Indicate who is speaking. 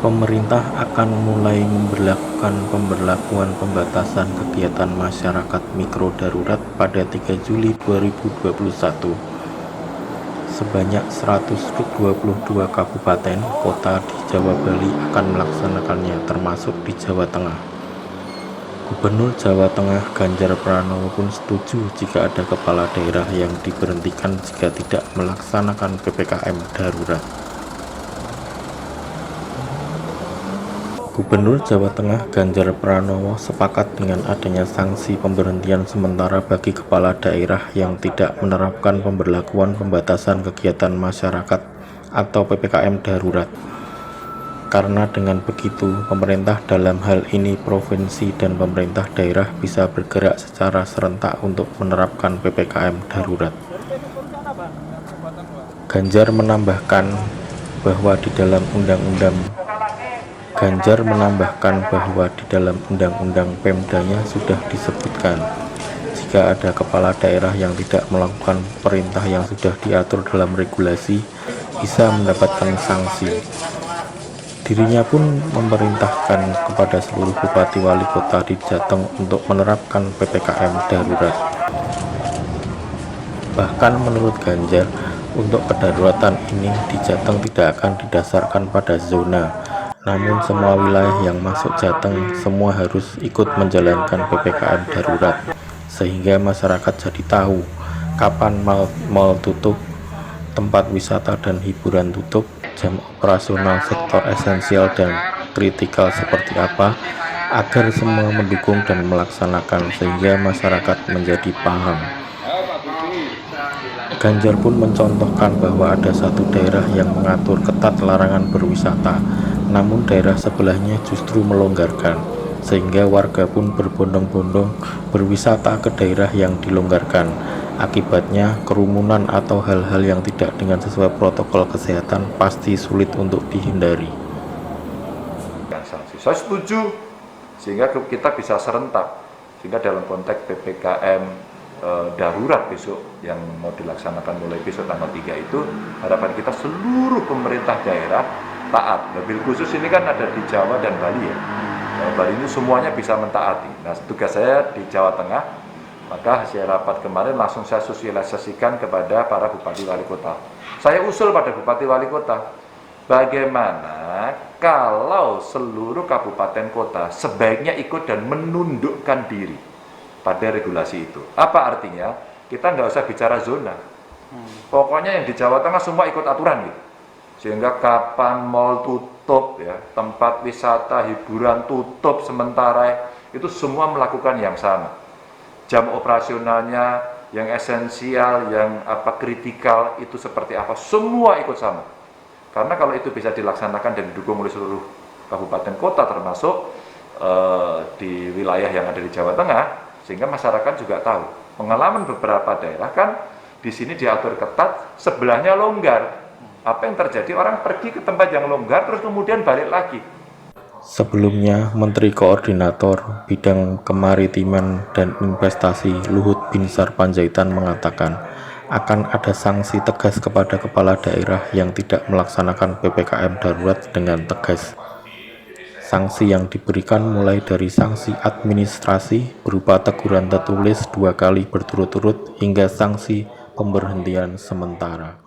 Speaker 1: Pemerintah akan mulai memberlakukan pemberlakuan pembatasan kegiatan masyarakat mikro darurat pada 3 Juli 2021. Sebanyak 122 kabupaten kota di Jawa Bali akan melaksanakannya, termasuk di Jawa Tengah. Gubernur Jawa Tengah Ganjar Pranowo pun setuju jika ada kepala daerah yang diberhentikan jika tidak melaksanakan PPKM darurat. Gubernur Jawa Tengah Ganjar Pranowo sepakat dengan adanya sanksi pemberhentian sementara bagi kepala daerah yang tidak menerapkan pemberlakuan pembatasan kegiatan masyarakat atau PPKM darurat. Karena dengan begitu, pemerintah dalam hal ini provinsi dan pemerintah daerah bisa bergerak secara serentak untuk menerapkan PPKM darurat. Ganjar menambahkan bahwa di dalam undang-undang Pemdanya sudah disebutkan jika ada kepala daerah yang tidak melakukan perintah yang sudah diatur dalam regulasi bisa mendapatkan sanksi. Dirinya pun memerintahkan kepada seluruh bupati wali kota di Jateng untuk menerapkan PPKM darurat. Bahkan menurut Ganjar, untuk kedaruratan ini di Jateng tidak akan didasarkan pada zona, namun semua wilayah yang masuk Jateng semua harus ikut menjalankan PPKM darurat, sehingga masyarakat jadi tahu kapan mal tutup, tempat wisata dan hiburan tutup, jam operasional sektor esensial dan kritikal seperti apa, agar semua mendukung dan melaksanakan sehingga masyarakat menjadi paham. Ganjar pun mencontohkan bahwa ada satu daerah yang mengatur ketat larangan berwisata, namun daerah sebelahnya justru melonggarkan, sehingga warga pun berbondong-bondong berwisata ke daerah yang dilonggarkan. Akibatnya, kerumunan atau hal-hal yang tidak dengan sesuai protokol kesehatan pasti sulit untuk dihindari.
Speaker 2: Sanksi. Saya setuju, sehingga kita bisa serentak, sehingga dalam konteks PPKM darurat besok yang mau dilaksanakan mulai besok tanggal 3 itu, harapan kita seluruh pemerintah daerah taat. Lebih khusus ini kan ada di Jawa dan Bali ya. Bali ini semuanya bisa mentaati. Nah, tugas saya di Jawa Tengah, maka hasil rapat kemarin langsung saya sosialisasikan kepada para bupati wali kota. Saya usul pada bupati wali kota, bagaimana kalau seluruh kabupaten kota sebaiknya ikut dan menundukkan diri pada regulasi itu. Apa artinya? Kita nggak usah bicara zona. Pokoknya yang di Jawa Tengah semua ikut aturan gitu. Sehingga kapan mal tutup, ya, tempat wisata, hiburan tutup sementara, itu semua melakukan yang sama. Jam operasionalnya, yang esensial, yang kritikal, itu seperti apa, semua ikut sama. Karena kalau itu bisa dilaksanakan dan didukung oleh seluruh kabupaten kota termasuk di wilayah yang ada di Jawa Tengah, sehingga masyarakat juga tahu. Pengalaman beberapa daerah kan di sini diatur ketat, sebelahnya longgar. Apa yang terjadi? Orang pergi ke tempat yang longgar terus kemudian balik lagi.
Speaker 1: Sebelumnya, Menteri Koordinator Bidang Kemaritiman dan Investasi Luhut Binsar Panjaitan mengatakan akan ada sanksi tegas kepada kepala daerah yang tidak melaksanakan PPKM darurat dengan tegas. Sanksi yang diberikan mulai dari sanksi administrasi berupa teguran tertulis 2 kali berturut-turut hingga sanksi pemberhentian sementara.